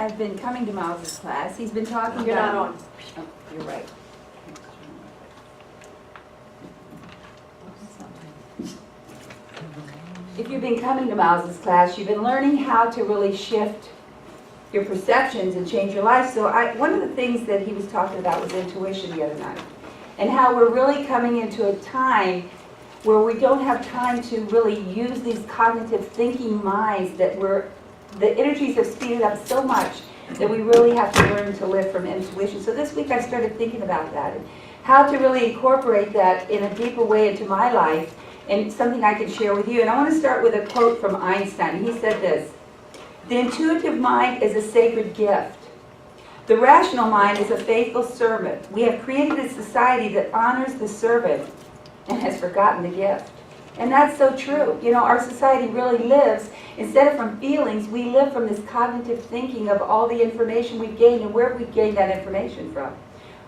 I've been coming to Miles' class, he's been talking about... You're not on. Oh, you're right. If you've been coming to Miles' class, you've been learning how to really shift your perceptions and change your life. So one of the things that he was talking about was intuition the other night, and how we're really coming into a time where we don't have time to really use these cognitive thinking minds, that the energies have speeded up so much that we really have to learn to live from intuition. So this week I started thinking about that, and how to really incorporate that in a deeper way into my life, and something I can share with you. And I want to start with a quote from Einstein. He said this: "The intuitive mind is a sacred gift. The rational mind is a faithful servant. We have created a society that honors the servant and has forgotten the gift." And that's so true. You know, our society really lives, instead of from feelings, we live from this cognitive thinking of all the information we've gained. And where have we gained that information from?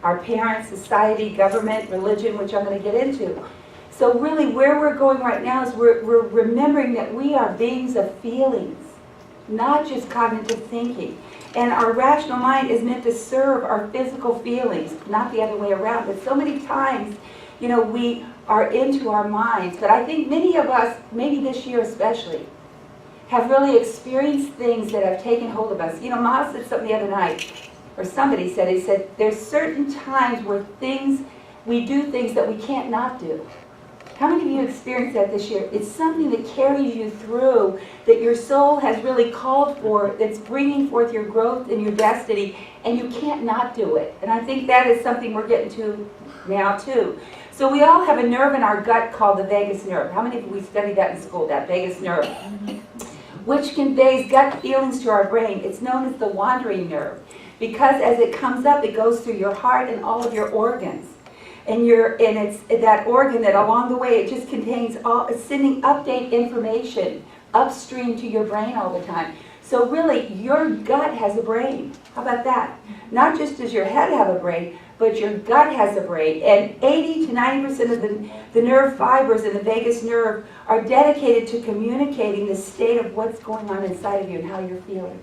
Our parents, society, government, religion, which I'm going to get into. So really where we're going right now is we're remembering that we are beings of feelings, not just cognitive thinking. And our rational mind is meant to serve our physical feelings, not the other way around. But so many times, you know, we are into our minds. But I think many of us, maybe this year especially, have really experienced things that have taken hold of us. You know, Ma said something the other night, or somebody said, he said, there's certain times where we do things that we can't not do. How many of you experienced that this year? It's something that carries you through, that your soul has really called for, that's bringing forth your growth and your destiny, and you can't not do it. And I think that is something we're getting to now too. So we all have a nerve in our gut called the vagus nerve. How many of you studied that in school, that vagus nerve? Which conveys gut feelings to our brain. It's known as the wandering nerve, because as it comes up, it goes through your heart and all of your organs. And it's that organ that along the way, it just contains it's sending update information upstream to your brain all the time. So really, your gut has a brain. How about that? Not just does your head have a brain, but your gut has a brain. And 80 to 90% of the nerve fibers in the vagus nerve are dedicated to communicating the state of what's going on inside of you and how you're feeling.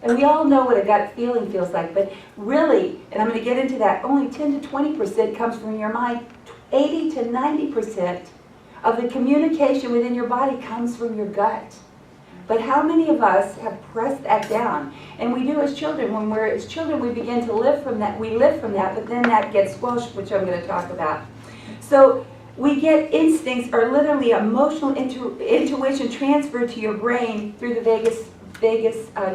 And we all know what a gut feeling feels like, but really, and I'm going to get into that, only 10 to 20% comes from your mind. 80 to 90% of the communication within your body comes from your gut. But how many of us have pressed that down? And we do as children. When we're as children, we begin to live from that. We live from that, but then that gets squelched, which I'm going to talk about. So we get instincts, or literally emotional intuition transferred to your brain through the vagus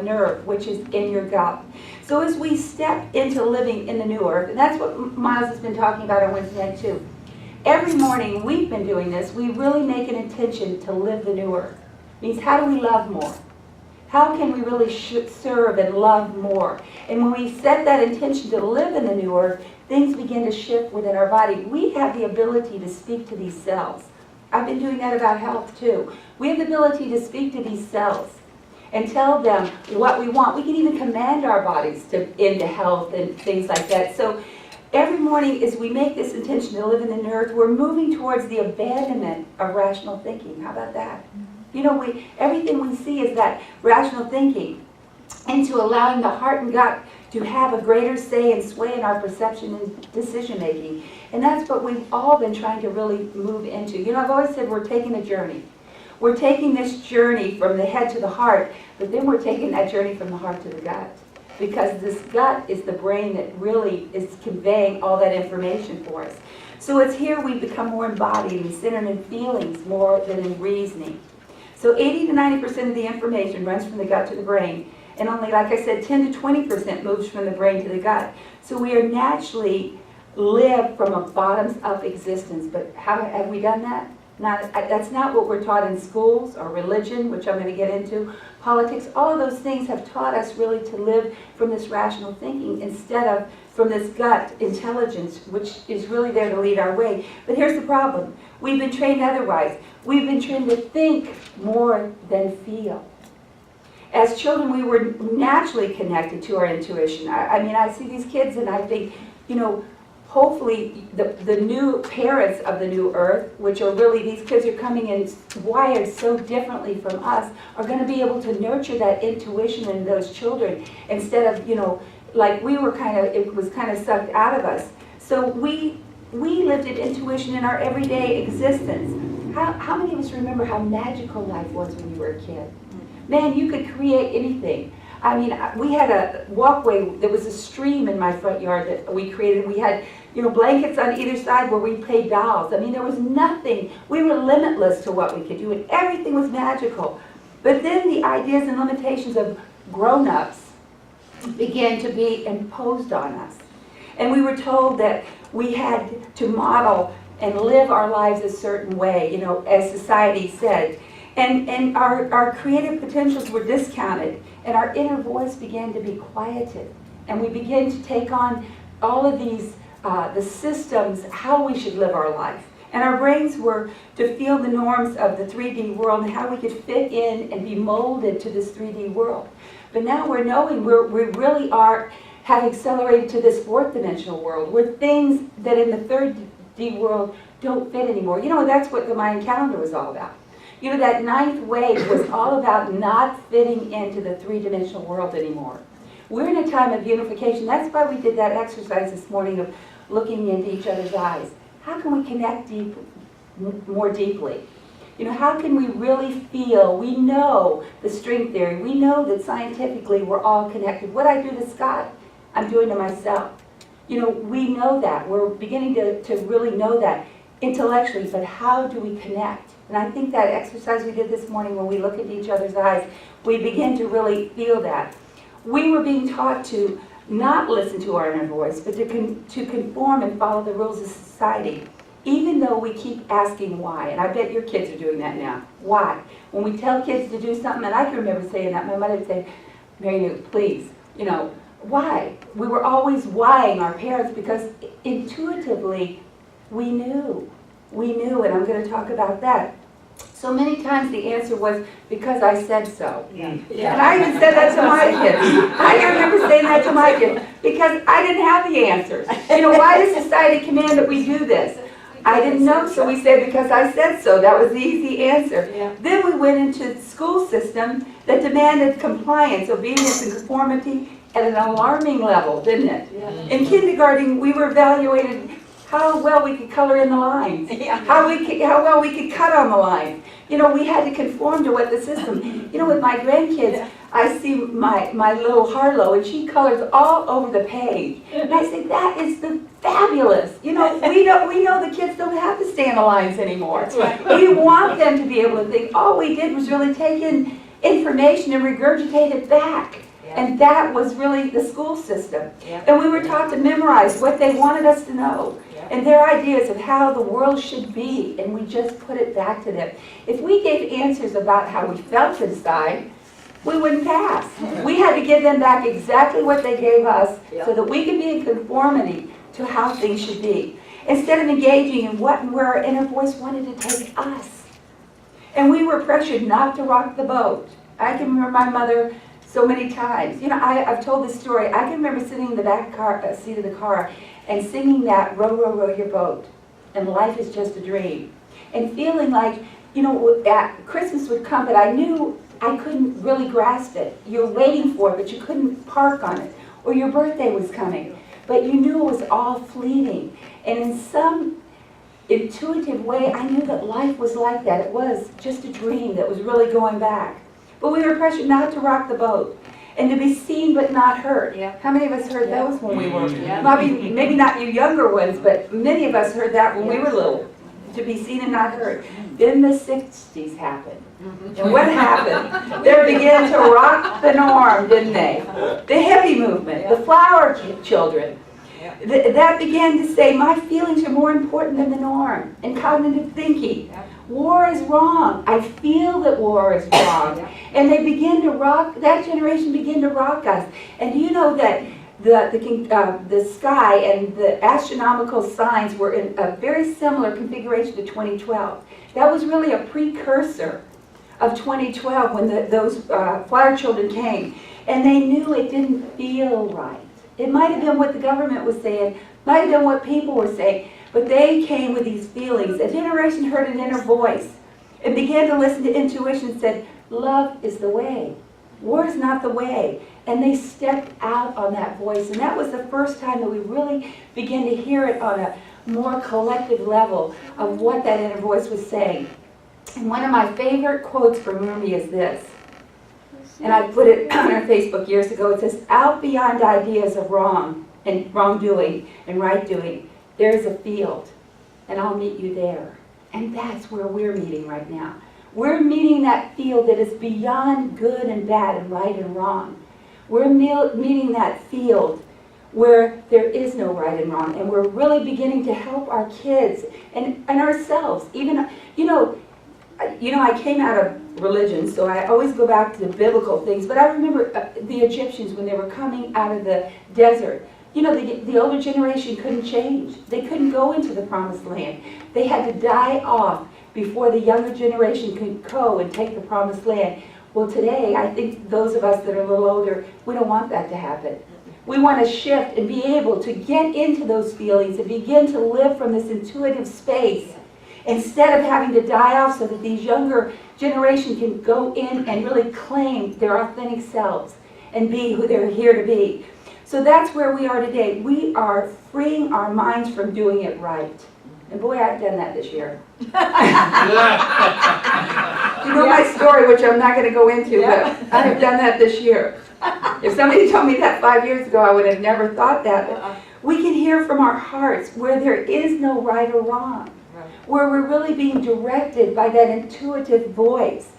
nerve, which is in your gut. So as we step into living in the new earth, and that's what Miles has been talking about on Wednesday night too. Every morning we've been doing this, we really make an intention to live the new earth. It means, how do we love more? How can we really serve and love more? And when we set that intention to live in the new earth, things begin to shift within our body. We have the ability to speak to these cells. I've been doing that about health too. We have the ability to speak to these cells and tell them what we want. We can even command our bodies into health and things like that. So every morning as we make this intention to live in the new earth, we're moving towards the abandonment of rational thinking. How about that? You know, everything we see is that rational thinking, into allowing the heart and gut to have a greater say and sway in our perception and decision making. And that's what we've all been trying to really move into. You know, I've always said we're taking a journey. We're taking this journey from the head to the heart, but then we're taking that journey from the heart to the gut. Because this gut is the brain that really is conveying all that information for us. So it's here we become more embodied and centered in feelings more than in reasoning. So 80 to 90% of the information runs from the gut to the brain. And only, like I said, 10 to 20% moves from the brain to the gut. So we are naturally live from a bottoms-up existence. But how have we done that? That's not what we're taught in schools or religion, which I'm going to get into. Politics, all of those things have taught us really to live from this rational thinking instead of from this gut intelligence, which is really there to lead our way. But here's the problem. We've been trained otherwise. We've been trained to think more than feel. As children, we were naturally connected to our intuition. I mean, I see these kids and I think, you know, hopefully the new parents of the new earth, which are really, these kids are coming in wired so differently from us, are going to be able to nurture that intuition in those children instead of, like we were it was kind of sucked out of us. So we lived in intuition in our everyday existence. How many of us remember how magical life was when you were a kid? Man, you could create anything. I mean, we had a walkway, there was a stream in my front yard that we created. We had, blankets on either side where we played dolls. I mean, there was nothing. We were limitless to what we could do, and everything was magical. But then the ideas and limitations of grown-ups began to be imposed on us. And we were told that we had to model and live our lives a certain way, as society said. And our creative potentials were discounted, and our inner voice began to be quieted. And we began to take on all of these, the systems, how we should live our life. And our brains were to feel the norms of the 3D world and how we could fit in and be molded to this 3D world. But now we're knowing we really have accelerated to this 4th dimensional world, where things that in the 3D world don't fit anymore. That's what the Mayan calendar was all about. That 9th wave was all about not fitting into the 3-dimensional world anymore. We're in a time of unification. That's why we did that exercise this morning of looking into each other's eyes. How can we connect more deeply? How can we really feel? We know the string theory. We know that scientifically we're all connected. What I do to Scott, I'm doing to myself. We know that. We're beginning to really know that intellectually, but how do we connect? And I think that exercise we did this morning, when we look into each other's eyes, we begin to really feel that. We were being taught to not listen to our inner voice, but to conform and follow the rules of society, even though we keep asking why. And I bet your kids are doing that now. Why? When we tell kids to do something, and I can remember saying that, my mother would say, Mary Lou, please, why? We were always whying our parents because intuitively we knew, and I'm going to talk about that. So many times the answer was, because I said so. Yeah. And I even said that to my kids. I remember saying that to my kids, because I didn't have the answers. Why does society command that we do this? I didn't know, so we said, because I said so. That was the easy answer. Yeah. Then we went into the school system that demanded compliance, obedience, and conformity at an alarming level, didn't it? Yeah. In kindergarten, we were evaluated how well we could color in the lines, how well we could cut on the lines. We had to conform to what the system. With my grandkids, I see my little Harlow, and she colors all over the page, and I say, that is fabulous. We know the kids don't have to stay in the lines anymore. We want them to be able to think. All we did was really take in information and regurgitate it back. And that was really the school system. And we were taught to memorize what they wanted us to know. And their ideas of how the world should be, and we just put it back to them. If we gave answers about how we felt inside, we wouldn't pass. We had to give them back exactly what they gave us so that we could be in conformity to how things should be, instead of engaging in what and where our inner voice wanted to take us. And we were pressured not to rock the boat. I can remember my mother so many times. I've told this story. I can remember sitting in the back seat of the car and singing that "Row, row, row your boat," and life is just a dream. And feeling like, Christmas would come, but I knew I couldn't really grasp it. You're waiting for it, but you couldn't park on it. Or your birthday was coming, but you knew it was all fleeting. And in some intuitive way, I knew that life was like that. It was just a dream that was really going back. But we were pressured not to rock the boat, and to be seen but not heard. How many of us heard those when we were, maybe not you younger ones, but many of us heard that when we were little, to be seen and not heard. Then the 60s happened. And what happened? They began to rock the norm, didn't they? The hippie movement, the flower children. That began to say, my feelings are more important than the norm, and cognitive thinking. War is wrong. I feel that war is wrong. And they begin to rock, that generation began to rock us. And do you know that the sky and the astronomical signs were in a very similar configuration to 2012. That was really a precursor of 2012 when those flower children came. And they knew it didn't feel right. It might have been what the government was saying, might have been what people were saying, but they came with these feelings. A generation heard an inner voice and began to listen to intuition and said, love is the way. War is not the way. And they stepped out on that voice. And that was the first time that we really began to hear it on a more collective level of what that inner voice was saying. And one of my favorite quotes from Rumi is this. And I put it on our Facebook years ago. It says, out beyond ideas of wrong and wrongdoing and right doing, there's a field, and I'll meet you there. And that's where we're meeting right now. We're meeting that field that is beyond good and bad and right and wrong. We're meeting that field where there is no right and wrong, and we're really beginning to help our kids and ourselves. Even, I came out of religion, so I always go back to the biblical things, but I remember the Egyptians when they were coming out of the desert. The older generation couldn't change. They couldn't go into the promised land. They had to die off before the younger generation could go and take the promised land. Well, today, I think those of us that are a little older, we don't want that to happen. We want to shift and be able to get into those feelings and begin to live from this intuitive space instead of having to die off, so that these younger generation can go in and really claim their authentic selves and be who they're here to be. So that's where we are today. We are freeing our minds from doing it right. And boy, I've done that this year. You know my story, which I'm not going to go into, but I have done that this year. If somebody told me that 5 years ago, I would have never thought that. But we can hear from our hearts where there is no right or wrong, where we're really being directed by that intuitive voice.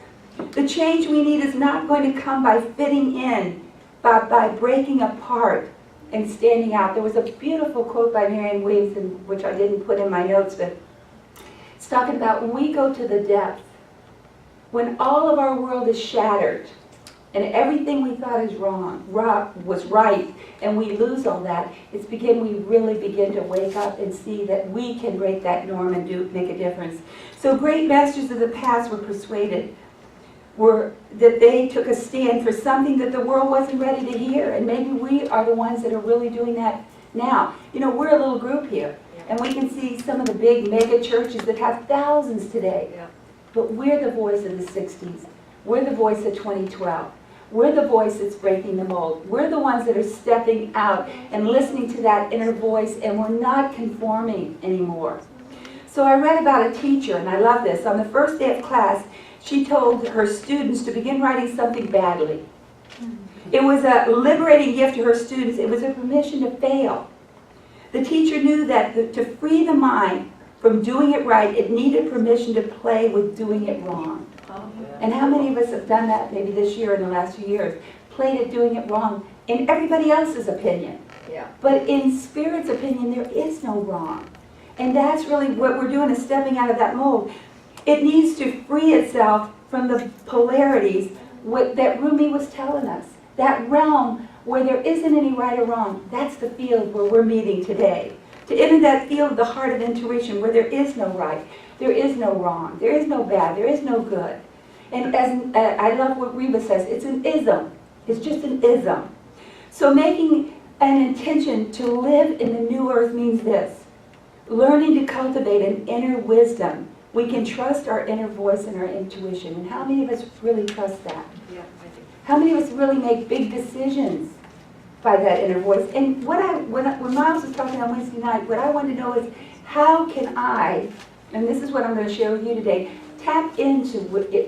The change we need is not going to come by fitting in, but by breaking apart and standing out. There was a beautiful quote by Marianne Williamson, which I didn't put in my notes, but it's talking about when we go to the depth, when all of our world is shattered, and everything we thought is wrong was right, and we lose all that, it's we really begin to wake up and see that we can break that norm and make a difference. So great masters of the past were persuaded that they took a stand for something that the world wasn't ready to hear, and maybe we are the ones that are really doing that now. We're a little group here, and we can see some of the big mega churches that have thousands today, but we're the voice of the 60s. We're the voice of 2012. We're the voice that's breaking the mold. We're the ones that are stepping out and listening to that inner voice, and we're not conforming anymore. So I read about a teacher, and I love this. On the first day of class, she told her students to begin writing something badly. It was a liberating gift to her students. It was a permission to fail. The teacher knew that to free the mind from doing it right, it needed permission to play with doing it wrong. And how many of us have done that maybe this year, in the last few years, played at doing it wrong in everybody else's opinion. But in Spirit's opinion, there is no wrong. And that's really what we're doing, is stepping out of that mold. It needs to free itself from the polarities that Rumi was telling us. That realm where there isn't any right or wrong, that's the field where we're meeting today. To enter that field of the heart of intuition where there is no right, there is no wrong, there is no bad, there is no good. And I love what Reba says, it's an ism. It's just an ism. So making an intention to live in the new earth means this: learning to cultivate an inner wisdom. We can trust our inner voice and our intuition. And how many of us really trust that? Yeah, I do. How many of us really make big decisions by that inner voice? And when Miles was talking on Wednesday night, what I wanted to know is, how can I, and this is what I'm going to share with you today, tap into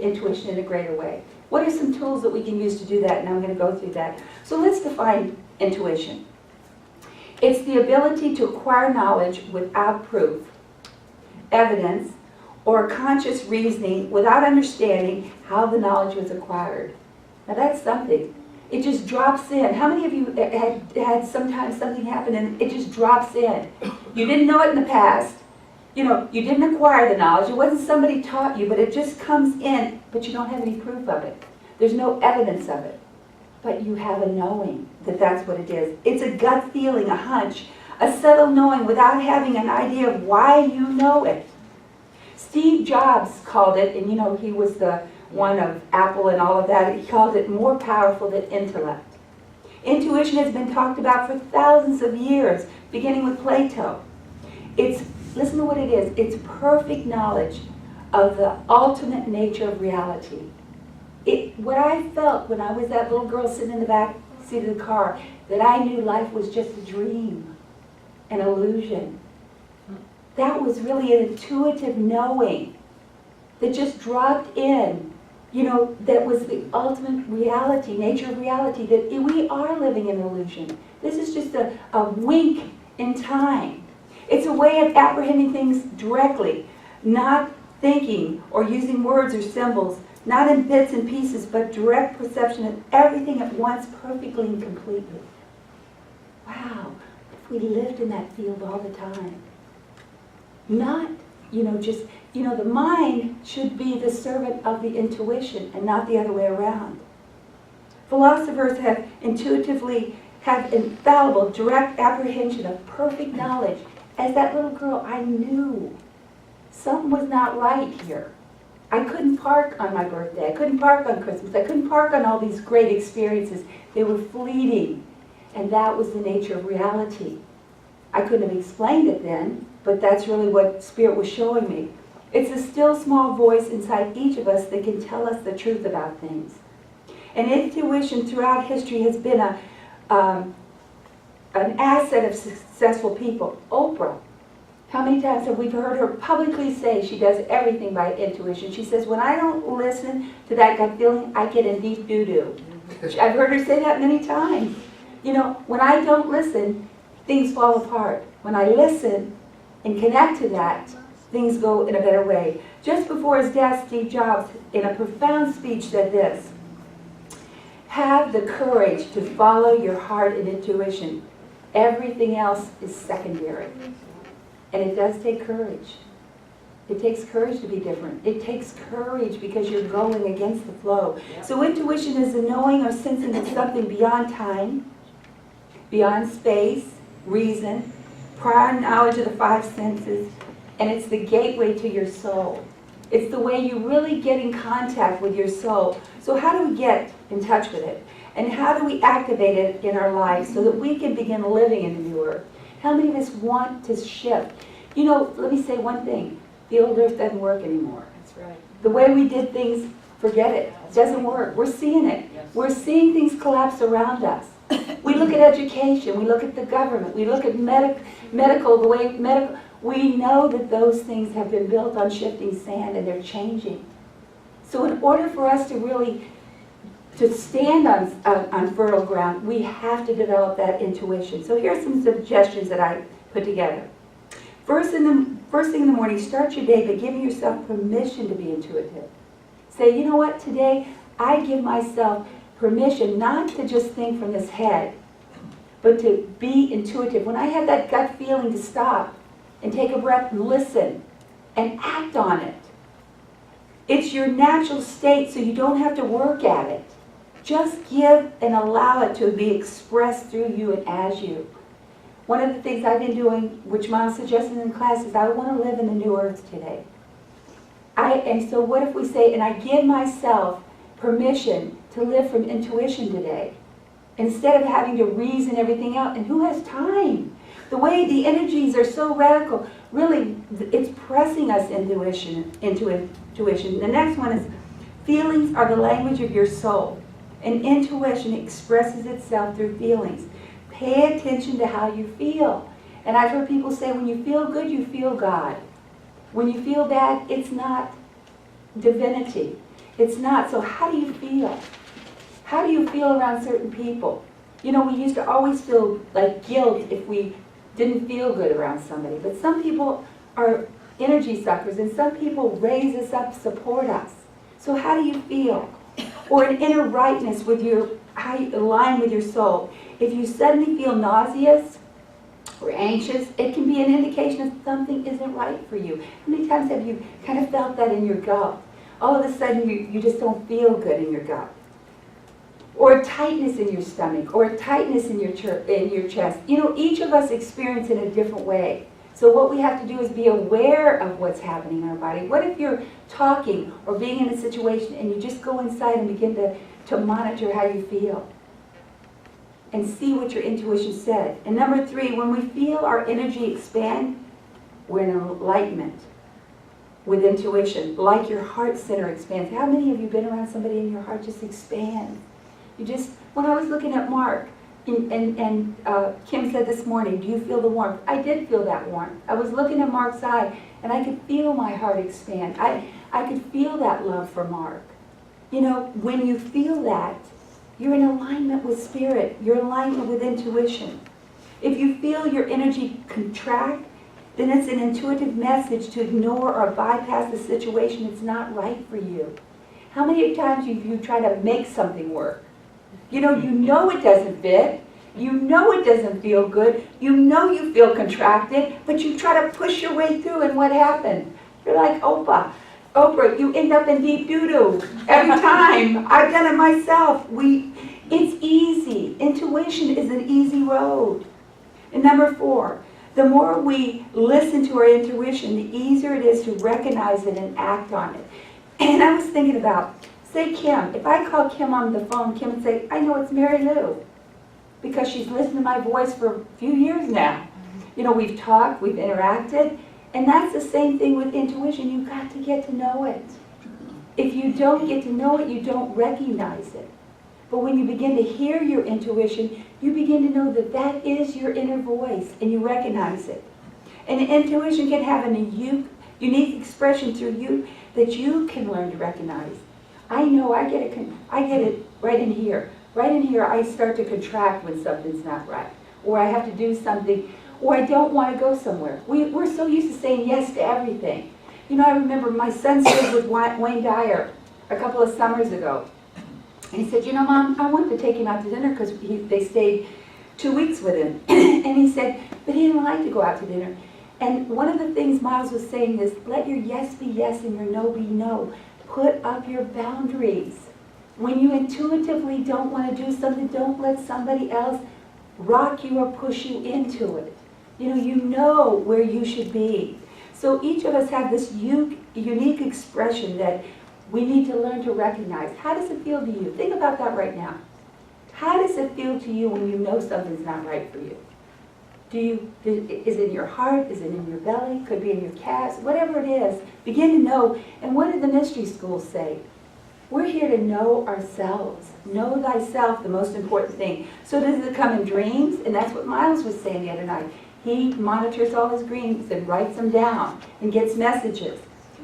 intuition in a greater way? What are some tools that we can use to do that? And I'm going to go through that. So let's define intuition. It's the ability to acquire knowledge without proof, evidence, or conscious reasoning without understanding how the knowledge was acquired. Now that's something. It just drops in. How many of you had sometimes something happen and it just drops in? You didn't know it in the past. You didn't acquire the knowledge. It wasn't somebody taught you, but it just comes in, but you don't have any proof of it. There's no evidence of it. But you have a knowing that that's what it is. It's a gut feeling, a hunch, a subtle knowing without having an idea of why you know it. Steve Jobs called it, and he was the one of Apple and all of that, he called it more powerful than intellect. Intuition has been talked about for thousands of years beginning with Plato. Listen to what it is. It's perfect knowledge of the ultimate nature of reality. What I felt when I was that little girl sitting in the back seat of the car, that I knew life was just a dream, an illusion. That was really an intuitive knowing that just dropped in, that was the ultimate reality, nature of reality, that we are living in an illusion. This is just a wink in time. It's a way of apprehending things directly, not thinking or using words or symbols, not in bits and pieces, but direct perception of everything at once, perfectly and completely. Wow, if we lived in that field all the time. Not, the mind should be the servant of the intuition and not the other way around. Philosophers have infallible, direct apprehension of perfect knowledge. As that little girl, I knew something was not right here. I couldn't park on my birthday. I couldn't park on Christmas. I couldn't park on all these great experiences. They were fleeting. And that was the nature of reality. I couldn't have explained it then, but that's really what Spirit was showing me. It's a still small voice inside each of us that can tell us the truth about things. And intuition throughout history has been an asset of successful people. Oprah. How many times have we heard her publicly say she does everything by intuition? She says, when I don't listen to that gut feeling, I get in deep doo-doo. I've heard her say that many times. When I don't listen, things fall apart. When I listen and connect to that, things go in a better way. Just before his death, Steve Jobs, in a profound speech, said this: have the courage to follow your heart and intuition. Everything else is secondary. And it does take courage. It takes courage to be different. It takes courage because you're going against the flow. So intuition is the knowing or sensing of something beyond time, beyond space, reason, prior knowledge of the five senses, and it's the gateway to your soul. It's the way you really get in contact with your soul. So how do we get in touch with it? And how do we activate it in our lives so that we can begin living in the new earth? How many of us want to shift? Let me say one thing. The old earth doesn't work anymore. That's right. The way we did things, forget it. It doesn't work. We're seeing it. Yes. We're seeing things collapse around us. We look at education. We look at the government. We look at medical, the way medical. We know that those things have been built on shifting sand and they're changing. So in order for us to really stand on fertile ground, we have to develop that intuition. So here's some suggestions that I put together. First thing in the morning, start your day by giving yourself permission to be intuitive. Say, you know what, today I give myself permission not to just think from this head, but to be intuitive. When I have that gut feeling, to stop and take a breath and listen and act on it. It's your natural state, so you don't have to work at it. Just give and allow it to be expressed through you and as you. One of the things I've been doing, which Mom suggested in class, is I want to live in the new earth today. And so what if we say, and I give myself permission to live from intuition today, instead of having to reason everything out. And who has time? The way the energies are so radical, really, it's pressing us into intuition. The next one is, feelings are the language of your soul. And intuition expresses itself through feelings. Pay attention to how you feel. And I've heard people say, when you feel good, you feel God. When you feel bad, it's not divinity. It's not. So how do you feel? How do you feel around certain people? We used to always feel like guilt if we didn't feel good around somebody. But some people are energy suckers, and some people raise us up, support us. So how do you feel? Or an inner rightness with how you align with your soul. If you suddenly feel nauseous or anxious, it can be an indication that something isn't right for you. How many times have you kind of felt that in your gut? All of a sudden you just don't feel good in your gut. Or a tightness in your stomach, or a tightness in your chest. Each of us experience it in a different way. So what we have to do is be aware of what's happening in our body. What if you're talking or being in a situation and you just go inside and begin to monitor how you feel? and see what your intuition said. And number 3, when we feel our energy expand, we're in enlightenment with intuition, like your heart center expands. How many of you been around somebody and your heart just expands? When I was looking at Mark, and Kim said this morning, do you feel the warmth? I did feel that warmth. I was looking at Mark's eye, and I could feel my heart expand. I could feel that love for Mark. You know, when you feel that, you're in alignment with spirit. You're in alignment with intuition. If you feel your energy contract, then it's an intuitive message to ignore or bypass the situation that's not right for you. How many times you try to make something work? You know it doesn't fit. You know it doesn't feel good. You know you feel contracted, but you try to push your way through, and what happened? You're like Oprah, you end up in deep doo-doo every time. I've done it myself. It's easy. Intuition is an easy road. And number 4, the more we listen to our intuition, the easier it is to recognize it and act on it. And I was thinking about, say Kim, if I call Kim on the phone, Kim would say, I know it's Mary Lou, because she's listened to my voice for a few years now. We've talked, we've interacted, and that's the same thing with intuition. You've got to get to know it. If you don't get to know it, you don't recognize it. But when you begin to hear your intuition, you begin to know that that is your inner voice, and you recognize it. And intuition can have a unique expression through you that you can learn to recognize. I know I get it right in here. Right in here, I start to contract when something's not right, or I have to do something, or I don't want to go somewhere. We're so used to saying yes to everything. I remember my son stayed with Wayne Dyer a couple of summers ago. And he said, Mom, I wanted to take him out to dinner because they stayed 2 weeks with him. And he said, but he didn't like to go out to dinner. And one of the things Miles was saying is, let your yes be yes and your no be no. Put up your boundaries. When you intuitively don't want to do something, don't let somebody else rock you or push you into it. You know where you should be. So each of us have this unique expression that we need to learn to recognize. How does it feel to you? Think about that right now. How does it feel to you when you know something's not right for you? Is it in your heart? Is it in your belly? Could be in your calves. Whatever it is, begin to know. And what did the mystery schools say? We're here to know ourselves. Know thyself, the most important thing. So does it come in dreams? And that's what Miles was saying the other night. He monitors all his dreams and writes them down and gets messages.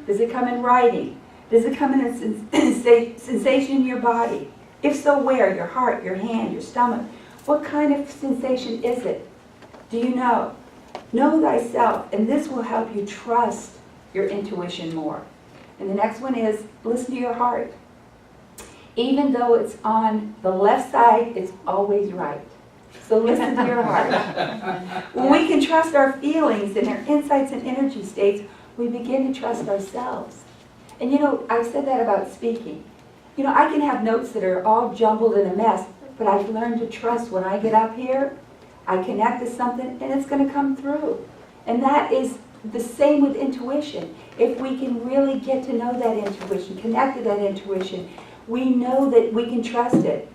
Does it come in writing? Does it come in a sensation in your body? If so, where? Your heart, your hand, your stomach. What kind of sensation is it? Do you know? Know thyself, and this will help you trust your intuition more. And the next one is, listen to your heart. Even though it's on the left side, it's always right. So listen to your heart. When we can trust our feelings and our insights and energy states, we begin to trust ourselves. And I've said that about speaking. I can have notes that are all jumbled in a mess, but I've learned to trust when I get up here, I connect to something, and it's going to come through. And that is the same with intuition. If we can really get to know that intuition, connect to that intuition, we know that we can trust it.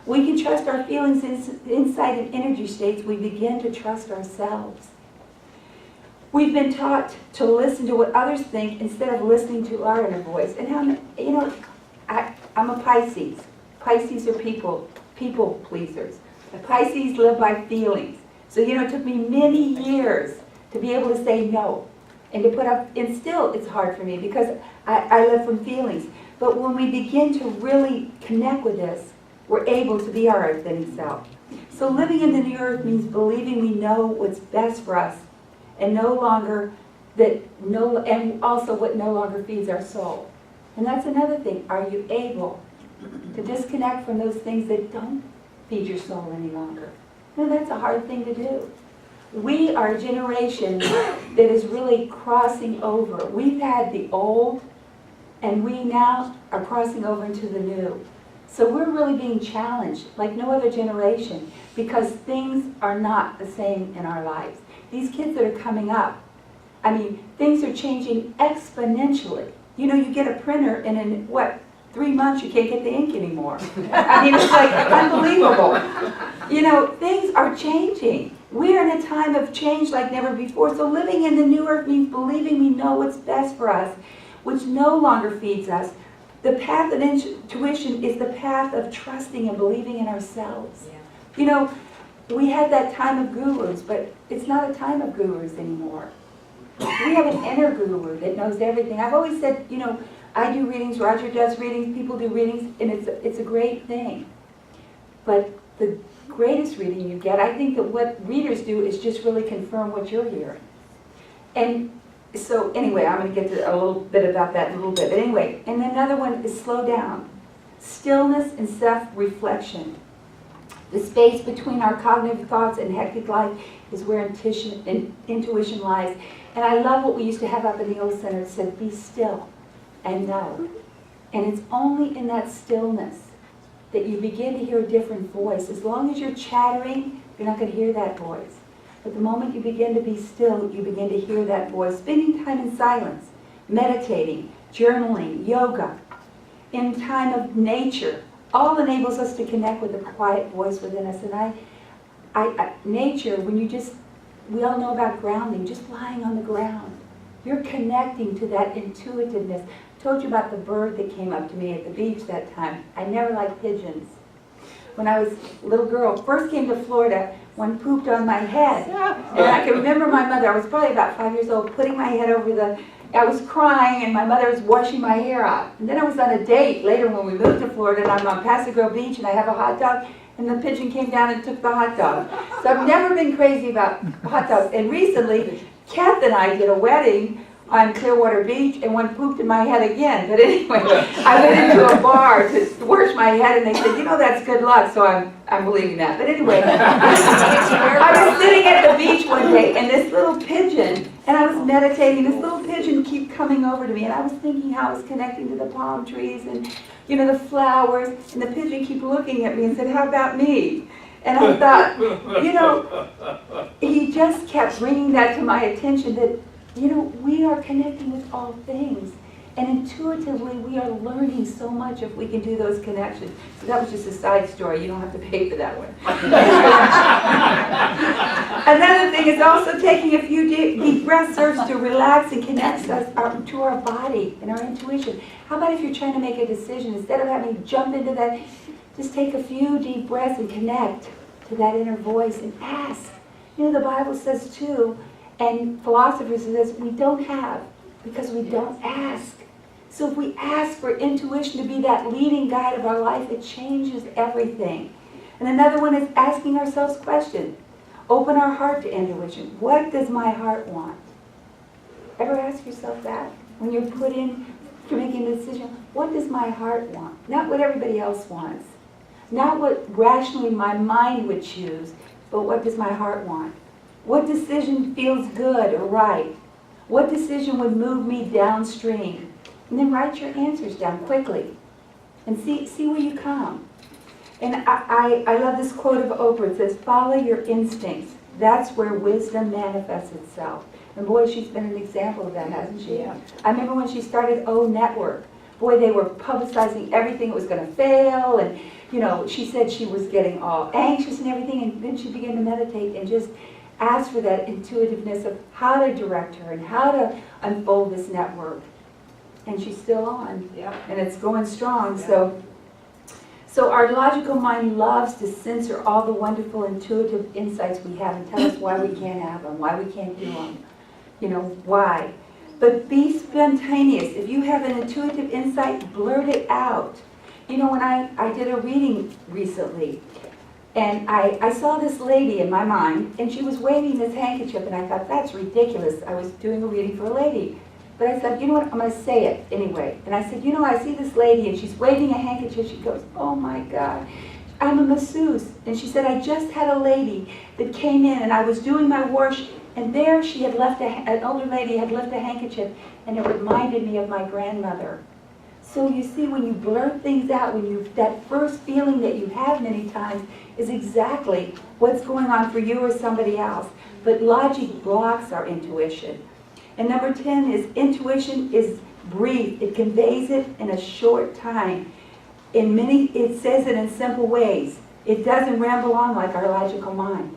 We can trust our feelings, insight, and energy states. We begin to trust ourselves. We've been taught to listen to what others think instead of listening to our inner voice. And I'm a Pisces. Pisces are people pleasers. The Pisces live by feelings. So it took me many years to be able to say no and to put up. And still, it's hard for me because I live from feelings. But when we begin to really connect with this, we're able to be our authentic self. So living in the new earth means believing we know what's best for us. And and also what no longer feeds our soul. And that's another thing. Are you able to disconnect from those things that don't feed your soul any longer? That's a hard thing to do. We are a generation that is really crossing over. We've had the old, and we now are crossing over into the new. So we're really being challenged like no other generation because things are not the same in our lives. These kids that are coming up, things are changing exponentially. You get a printer, and in 3 months you can't get the ink anymore. I mean, it's like unbelievable. You know, things are changing. We're in a time of change like never before. So living in the new earth means believing we know what's best for us, which no longer feeds us. The path of intuition is the path of trusting and believing in ourselves. Yeah. You know, we had that time of gurus, but it's not a time of gurus anymore. We have an inner guru that knows everything. I've always said, you know, I do readings, Roger does readings, people do readings, and it's a great thing. But the greatest reading you get, I think that what readers do is just really confirm what you're hearing. And so anyway, I'm going to get to a little bit about that in a little bit. But anyway, and another one is slow down. Stillness and self-reflection. The space between our cognitive thoughts and hectic life is where intuition lies. And I love what we used to have up in the old center. It said, be still and know. And it's only in that stillness that you begin to hear a different voice. As long as you're chattering, you're not going to hear that voice. But the moment you begin to be still, you begin to hear that voice. Spending time in silence, meditating, journaling, yoga, in time of nature, all enables us to connect with the quiet voice within us. And nature, when you just, we all know about grounding, just lying on the ground. You're connecting to that intuitiveness. I told you about the bird that came up to me at the beach that time. I never liked pigeons. When I was a little girl, first came to Florida, one pooped on my head. And I can remember my mother, I was probably about 5 years old, putting my head over the, I was crying and my mother was washing my hair out. And then I was on a date later when we moved to Florida and I'm on Paso Grove Beach and I have a hot dog and the pigeon came down and took the hot dog. So I've never been crazy about hot dogs. And recently, Kath and I did a wedding on Clearwater Beach and one pooped in my head again. But anyway, I went into a bar to wash my head and they said, you know, that's good luck. So I'm believing that. But anyway, I was sitting at the beach one day and this little pigeon, and I was meditating, this little pigeon kept coming over to me and I was thinking how I was connecting to the palm trees and, you know, the flowers, and the pigeon kept looking at me and said, how about me? And I thought, you know, he just kept bringing that to my attention that, you know, we are connecting with all things. And intuitively, we are learning so much if we can do those connections. So that was just a side story. You don't have to pay for that one. Another thing is also taking a few deep breaths serves to relax and connect us to our body and our intuition. How about if you're trying to make a decision, instead of having to jump into that, just take a few deep breaths and connect to that inner voice and ask. You know, the Bible says too, and philosophers says we don't have because we don't ask. So if we ask for intuition to be that leading guide of our life, it changes everything. And another one is asking ourselves questions. Open our heart to intuition. What does my heart want? Ever ask yourself that? When you're put in to making a decision, what does my heart want? Not what everybody else wants. Not what rationally my mind would choose, but what does my heart want? What decision feels good or right? What decision would move me downstream? And then write your answers down quickly and see where you come. And I love this quote of Oprah. It says, follow your instincts. That's where wisdom manifests itself. And boy, she's been an example of that, hasn't she? Yeah. I remember when she started O Network. Boy, they were publicizing everything that was going to fail. And, you know, she said she was getting all anxious and everything. And then she began to meditate and just ask for that intuitiveness of how to direct her and how to unfold this network. And she's still on. Yeah. And it's going strong. Yeah. So our logical mind loves to censor all the wonderful intuitive insights we have and tell us why we can't have them, why we can't do them. You know, why. But be spontaneous. If you have an intuitive insight, blurt it out. You know, when I did a reading recently, and I saw this lady in my mind, and she was waving this handkerchief, and I thought, that's ridiculous. I was doing a reading for a lady. But I said, you know what, I'm going to say it anyway. And I said, you know, I see this lady, and she's waving a handkerchief. She goes, oh my God, I'm a masseuse. And she said, I just had a lady that came in, and I was doing my wash, and there she had left, an older lady had left a handkerchief, and it reminded me of my grandmother. So you see, when you blurt things out, that first feeling that you have many times is exactly what's going on for you or somebody else. But logic blocks our intuition. And number 10 is intuition is brief. It conveys it in a short time. It says it in simple ways. It doesn't ramble on like our logical mind.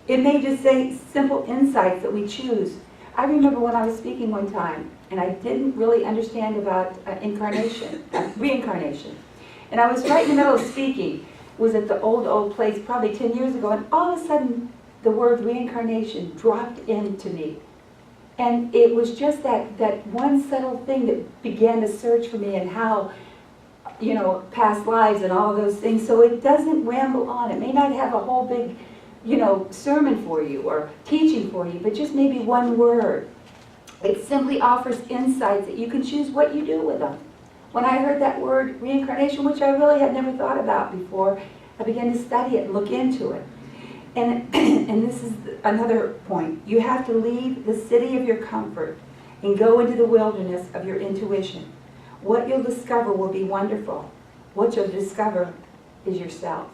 It may just say simple insights that we choose. I remember when I was speaking one time, and I didn't really understand about reincarnation. And I was right in the middle of speaking. It was at the old place probably 10 years ago, and all of a sudden the word reincarnation dropped into me. And it was just that one subtle thing that began to search for me, and how, past lives and all of those things. So it doesn't ramble on. It may not have a whole big, sermon for you or teaching for you, but just maybe one word. It simply offers insights that you can choose what you do with them. When I heard that word reincarnation, which I really had never thought about before, I began to study it and look into it. And this is another point. You have to leave the city of your comfort and go into the wilderness of your intuition. What you'll discover will be wonderful. What you'll discover is yourself.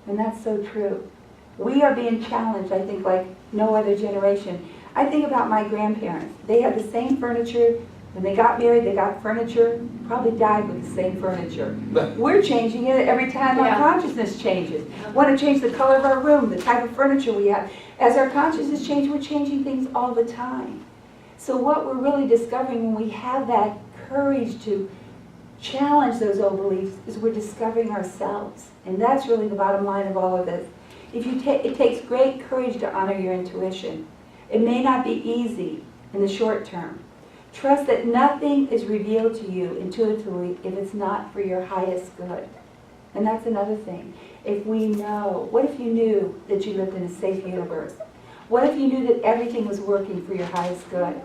And that's so true. We are being challenged, I think, like no other generation. I think about my grandparents. They had the same furniture. When they got married, they got furniture, probably died with the same furniture. We're changing it every time our consciousness changes. Want to change the color of our room, the type of furniture we have. As our consciousness changes, we're changing things all the time. So what we're really discovering when we have that courage to challenge those old beliefs is we're discovering ourselves. And that's really the bottom line of all of this. It takes great courage to honor your intuition. It may not be easy in the short term. Trust that nothing is revealed to you intuitively if it's not for your highest good. And that's another thing. If we know, what if you knew that you lived in a safe universe? What if you knew that everything was working for your highest good?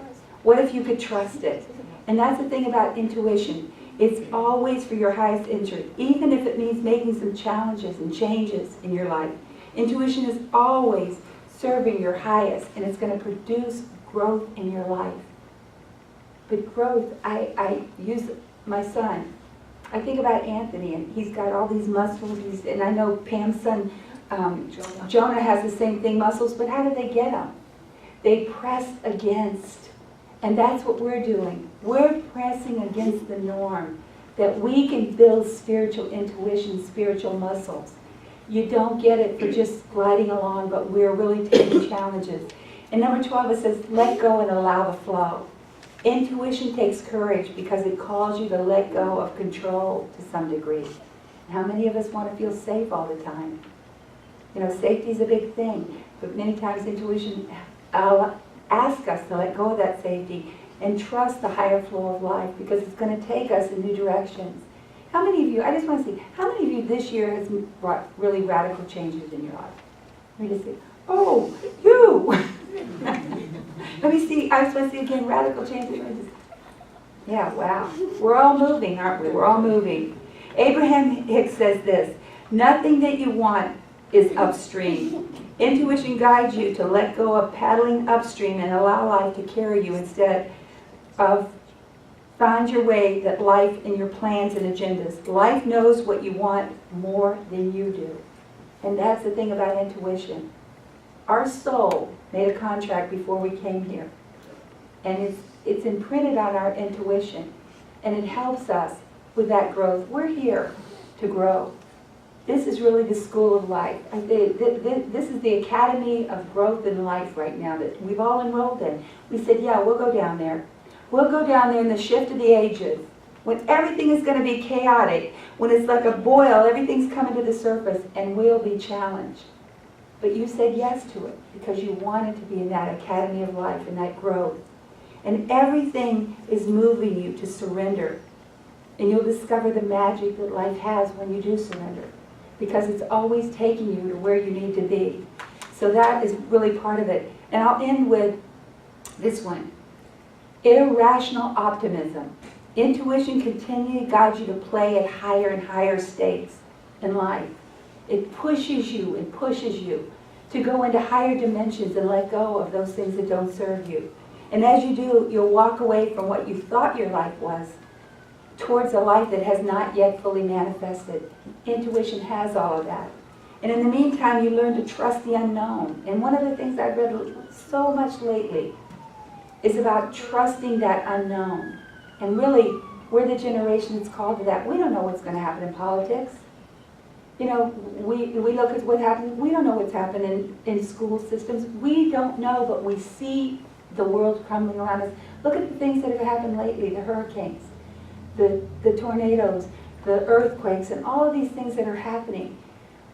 What if you could trust it? And that's the thing about intuition. It's always for your highest interest, even if it means making some challenges and changes in your life. Intuition is always serving your highest, and it's going to produce growth in your life. But growth, I use my son. I think about Anthony, and he's got all these muscles, and I know Pam's son, Jonah has the same thing, muscles, but how did they get them? They pressed against, and that's what we're doing. We're pressing against the norm, that we can build spiritual intuition, spiritual muscles. You don't get it for just gliding along, but we're really taking challenges. And number 12, it says, let go and allow the flow. Intuition takes courage because it calls you to let go of control to some degree. How many of us want to feel safe all the time? Safety is a big thing, but many times intuition asks us to let go of that safety and trust the higher flow of life, because it's going to take us in new directions. How many of you, I just want to see, how many of you this year has brought really radical changes in your life? Let me just see. Oh, you! Let me see, I just want to see again, radical changes. Yeah, wow. We're all moving, aren't we? We're all moving. Abraham Hicks says this, nothing that you want is upstream. Intuition guides you to let go of paddling upstream and allow life to carry you instead of find your way, that life and your plans and agendas. Life knows what you want more than you do. And that's the thing about intuition. Our soul made a contract before we came here. And it's imprinted on our intuition. And it helps us with that growth. We're here to grow. This is really the school of life. This is the academy of growth in life right now that we've all enrolled in. We said, yeah, we'll go down there. We'll go down there in the shift of the ages, when everything is going to be chaotic, when it's like a boil, everything's coming to the surface, and we'll be challenged. But you said yes to it because you wanted to be in that academy of life and that growth. And everything is moving you to surrender. And you'll discover the magic that life has when you do surrender, because it's always taking you to where you need to be. So that is really part of it. And I'll end with this one. Irrational optimism. Intuition continually guides you to play at higher and higher stakes in life. It pushes you and pushes you to go into higher dimensions and let go of those things that don't serve you. And as you do, you'll walk away from what you thought your life was towards a life that has not yet fully manifested. Intuition has all of that. And in the meantime, you learn to trust the unknown. And one of the things I've read so much lately is about trusting that unknown And really, we're the generation that's called to that. We don't know what's going to happen in politics. You know, we look at what happens. We don't know what's happening in school systems. We don't know, but we see the world crumbling around us. Look at the things that have happened lately, the hurricanes, the tornadoes, the earthquakes, and all of these things that are happening.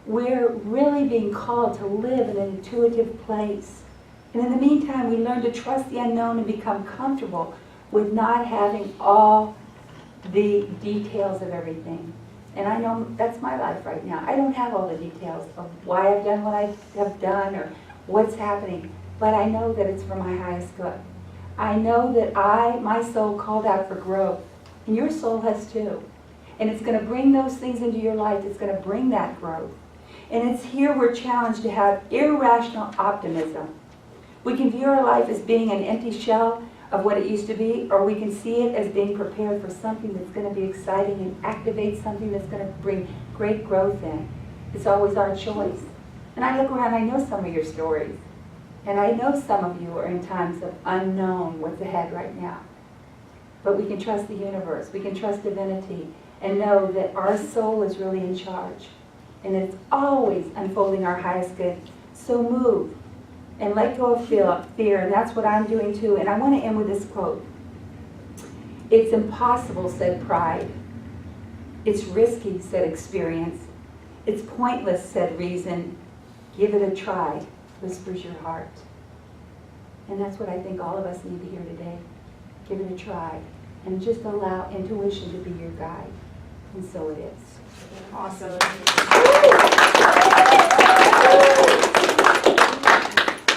We're really being called to live in an intuitive place. And in the meantime, we learn to trust the unknown and become comfortable with not having all the details of everything. And I know that's my life right now. I don't have all the details of why I've done what I have done or what's happening, but I know that it's for my highest good. I know that my soul called out for growth, and your soul has too. And it's going to bring those things into your life. It's going to bring that growth. And it's here we're challenged to have irrational optimism. We can view our life as being an empty shell of what it used to be, or we can see it as being prepared for something that's going to be exciting and activate something that's going to bring great growth in. It's always our choice. And I look around, I know some of your stories. And I know some of you are in times of unknown what's ahead right now. But we can trust the universe. We can trust divinity and know that our soul is really in charge. And it's always unfolding our highest good. So move and let go of fear, and that's what I'm doing too. And I want to end with this quote. It's impossible, said pride. It's risky, said experience. It's pointless, said reason. Give it a try, whispers your heart. And that's what I think all of us need to hear today. Give it a try, and just allow intuition to be your guide. And so it is. Awesome.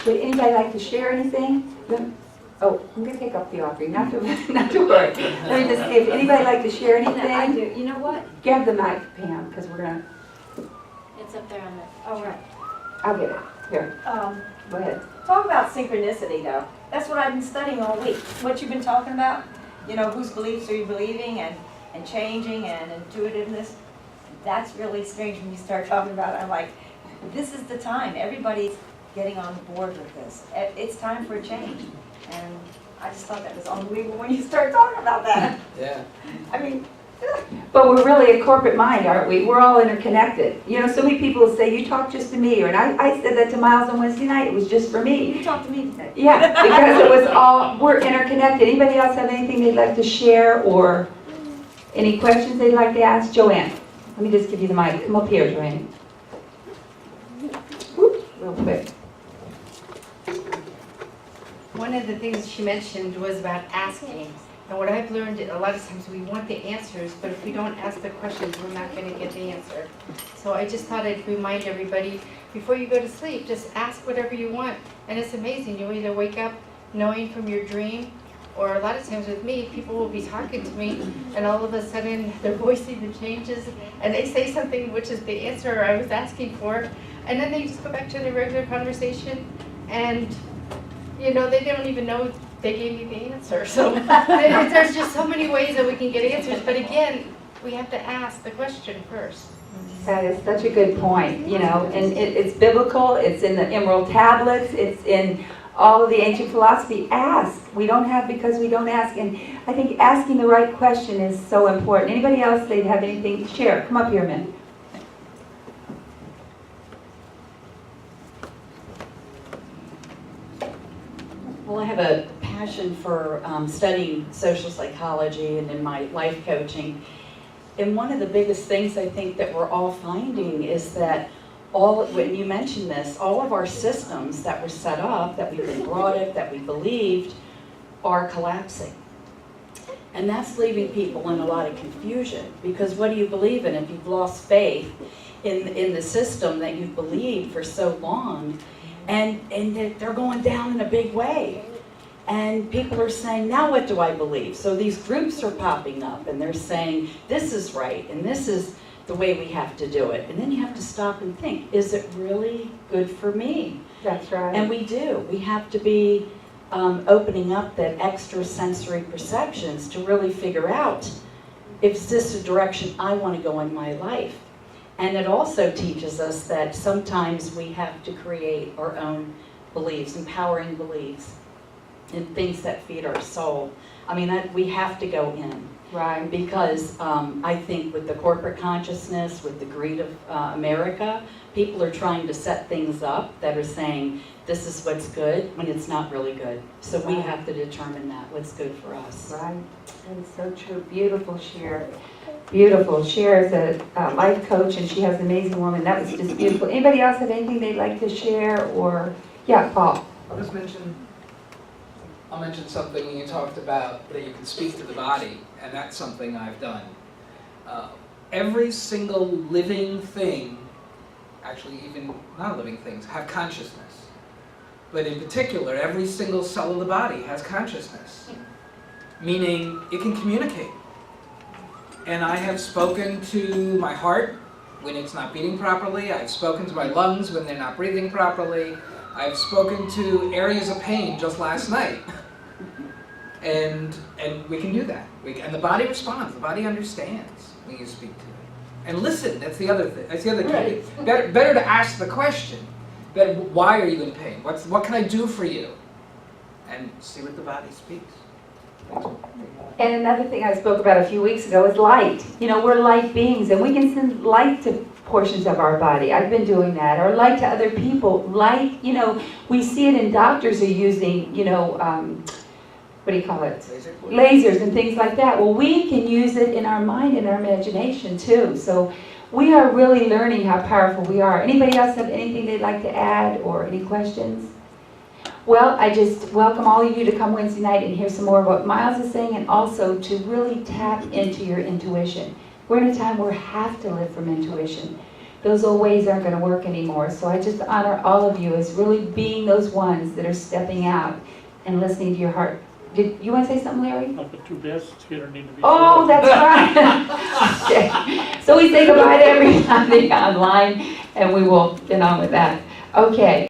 Would anybody like to share anything? Oh, I'm going to take up the offering, not to worry. Let me just see if anybody like to share anything. I do. You know what? Grab the mic, Pam, because we're going to... It's up there on the... Oh, right. I'll get it. Here, go ahead. Talk about synchronicity, though. That's what I've been studying all week. What you've been talking about, you know, whose beliefs are you believing and changing and intuitiveness. That's really strange when you start talking about it. I'm like, this is the time. Everybody's getting on board with this. It's time for a change. And I just thought that was unbelievable when you start talking about that. Yeah. I mean, But we're really a corporate mind, aren't we? We're all interconnected. You know, so many people say, you talk just to me. Or, and I said that to Miles on Wednesday night. It was just for me. you talk to me today. Yeah, because it was all, we're interconnected. Anybody else have anything they'd like to share or any questions they'd like to ask? Joanne, let me just give you the mic. Come up here, Joanne. Whoop, real quick. One of the things she mentioned was about asking. And what I've learned, a lot of times we want the answers, but if we don't ask the questions, we're not going to get the answer. So I just thought I'd remind everybody, before you go to sleep, just ask whatever you want. And it's amazing. You either wake up knowing from your dream, or a lot of times with me, people will be talking to me, and all of a sudden their voice even changes, and they say something which is the answer I was asking for, and then they just go back to their regular conversation, and you know, they don't even know they gave me the answer. So there's just so many ways that we can get answers, but again, we have to ask the question first. That is such a good point, you know, and it's biblical, it's in the Emerald Tablets, it's in all of the ancient philosophy. Ask. We don't have because we don't ask, and I think asking the right question is so important. Anybody else, they'd have anything to share? Come up here a minute. Well, I have a passion for studying social psychology and in my life coaching. And one of the biggest things I think that we're all finding is that when you mentioned this, all of our systems that were set up, that we've been brought up, that we believed, are collapsing. And that's leaving people in a lot of confusion, because what do you believe in if you've lost faith in the system that you've believed for so long? And they're going down in a big way. And people are saying, now what do I believe? So these groups are popping up and they're saying, this is right and this is the way we have to do it. And then you have to stop and think, is it really good for me? That's right. And we do. We have to be opening up that extrasensory perceptions to really figure out if this is a direction I want to go in my life. And it also teaches us that sometimes we have to create our own beliefs, empowering beliefs. and things that feed our soul. I mean, we have to go in. Right. Because I think with the corporate consciousness, with the greed of America, people are trying to set things up that are saying, this is what's good, when it's not really good. So we Right. have to determine that, what's good for us. Right. That is so true. Beautiful Cher. Beautiful. Cher is a life coach, and she has an amazing woman. That was just beautiful. Anybody else have anything they'd like to share? Or, yeah, Paul. I'll mention something you talked about, that you can speak to the body, and that's something I've done. Every single living thing, actually even non-living things, have consciousness. But in particular, every single cell of the body has consciousness, meaning it can communicate. And I have spoken to my heart when it's not beating properly. I've spoken to my lungs when they're not breathing properly. I've spoken to areas of pain just last night. And we can do that. And the body responds. The body understands when you speak to it. And listen, that's the other thing. That's the other key. Right. Better to ask the question. Better, why are you in pain? What can I do for you? And see what the body speaks. And another thing I spoke about a few weeks ago is light. You know, we're light beings, and we can send light to portions of our body. I've been doing that. Or light to other people. Light, you know, we see it in doctors are using, you know, what do you call it? Lasers and things like that. Well, we can use it in our mind and our imagination too. So we are really learning how powerful we are. Anybody else have anything they'd like to add or any questions? Well, I just welcome all of you to come Wednesday night and hear some more of what Miles is saying, and also to really tap into your intuition. We're in a time where we have to live from intuition. Those old ways aren't going to work anymore. So I just honor all of you as really being those ones that are stepping out and listening to your heart. Did you want to say something, Larry? But the two desks here need to be. Oh, filled. that's right. Okay. So we say goodbye to everybody online, and we will get on with that. Okay.